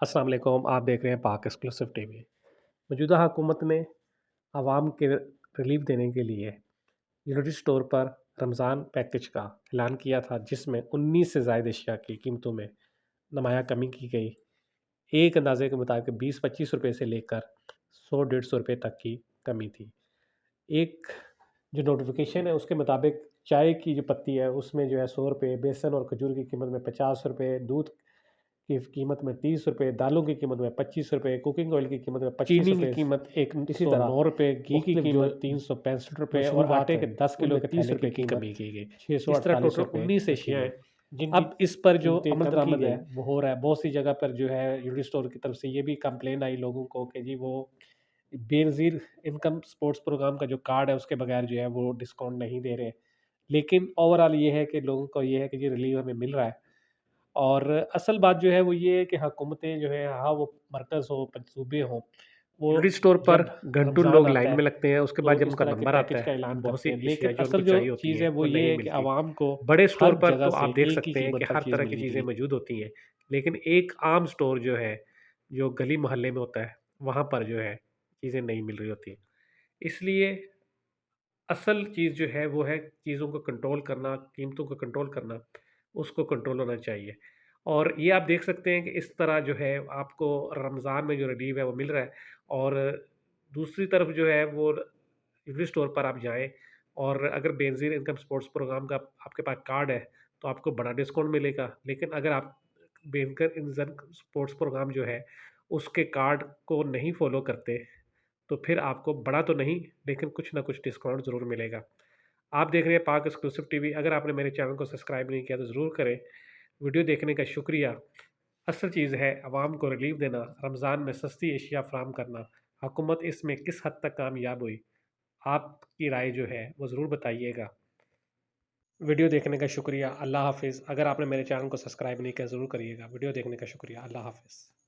अस्सलाम वालेकुम, आप देख रहे हैं पाक एक्सक्लूसिव टीवी। मौजूदा हुकूमत ने आवाम के रिलीफ देने के लिए यूनिटी स्टोर पर रमज़ान पैकेज का ऐलान किया था, जिसमें 19 से ज़ायद अशिया की कीमतों में नुमायाँ कमी की गई। एक अंदाज़े के मुताबिक 20-25 रुपए से लेकर 100-150 रुपए तक की कमी थी। एक जो नोटिफ़िकेशन है उसके मुताबिक चाय की जो पत्ती है उसमें जो है 100 रुपए, बेसन और खजूर की कीमत में 50 रुपए, दूध की कीमत में 30 रुपए, दालों की कीमत में 25 रुपए, कुकिंग ऑयल की कीमत में 25 चीनी की रुपए, कीमत एक इसी तरह 109 रुपए, घी की मुख्तलिफ जो कीमत 365 रुपए और मशरूबात आटे हैं, के 10 किलो उनमें के 30 थैले रुपए की की कीमत कमी की गई। छः सौ इस तरह अड़तालीस टोटल रुपये 19 रखी एशियाँ गई हैं। जिनकी अब इस पर जो कीमतें अमल कम की दरामद है गई। वो हो रहा है। बहुत सी जगह पर जो है यूनिटी स्टोर की तरफ से ये भी कंप्लेन आई लोगों को कि जी वो बेनज़ीर इनकम स्पोर्ट्स प्रोग्राम का जो कार्ड है उसके बगैर जो है वो डिस्काउंट नहीं दे रहे। लेकिन ओवरऑल ये है कि लोगों को ये है कि जी रिलीफ हमें मिल रहा है। और असल बात जो है वो ये है कि हुकूमतें जो है हाँ वो मरकज़ हो, सूबे हों, वो यूनिटी स्टोर पर जब घंटों रमज़ान लोग आता लाइन है में लगते हैं, उसके बाद तो जब इस उनका तरह के नंबर आता पैकेज का है, तो ऐलान बहुत सी करते हैं, अशिया लेकिन जो उनको असल जो चाहिए होती चीज़ हैं, है वो वो ये नहीं है कि मिलती। आवाम को बड़े स्टोर हर पर तो जगह से आप देख एक ही सकते हैं कि कीमत पर हर चीज़ तरह की चीज़ें मिलेगी। मौजूद होती हैं, लेकिन एक आम स्टोर जो है, जो गली मोहल्ले में होता है, वहाँ पर जो है चीज़ें नहीं मिल रही होती हैं। इसलिए असल चीज़ जो है वो है चीज़ों को कंट्रोल करना, कीमतों को कंट्रोल करना, उसको कंट्रोल होना चाहिए। और ये आप देख सकते हैं कि इस तरह जो है आपको रमज़ान में जो रिलीफ है वो मिल रहा है और दूसरी तरफ जो है वो यूनिटी स्टोर पर आप जाएँ और अगर बेनज़ीर इनकम स्पोर्ट्स प्रोग्राम का आपके पास कार्ड है, तो आपको बड़ा डिस्काउंट मिलेगा। लेकिन अगर आप बेनकर इंज़न स्पोर्ट्स प्रोग्राम जो है, उसके कार्ड को नहीं फ़ॉलो करते तो फिर आपको बड़ा तो नहीं, लेकिन कुछ ना कुछ डिस्काउंट ज़रूर मिलेगा। आप देख रहे हैं पाक एक्सक्लूसिव टीवी। अगर आपने मेरे चैनल को सब्सक्राइब नहीं किया तो ज़रूर करें। वीडियो देखने का शुक्रिया। असल चीज़ है आवाम को रिलीफ देना, रमज़ान में सस्ती अशिया फ़राहम करना। हुकूमत इसमें किस हद तक कामयाब हुई? आपकी राय जो है वो ज़रूर बताइएगा। वीडियो देखने का शुक्रिया। अल्लाह हाफ़िज़। अगर आपने मेरे चैनल को सब्सक्राइब नहीं किया ज़रूर करिएगा। वीडियो देखने का शुक्रिया। अल्लाह हाफ़िज़।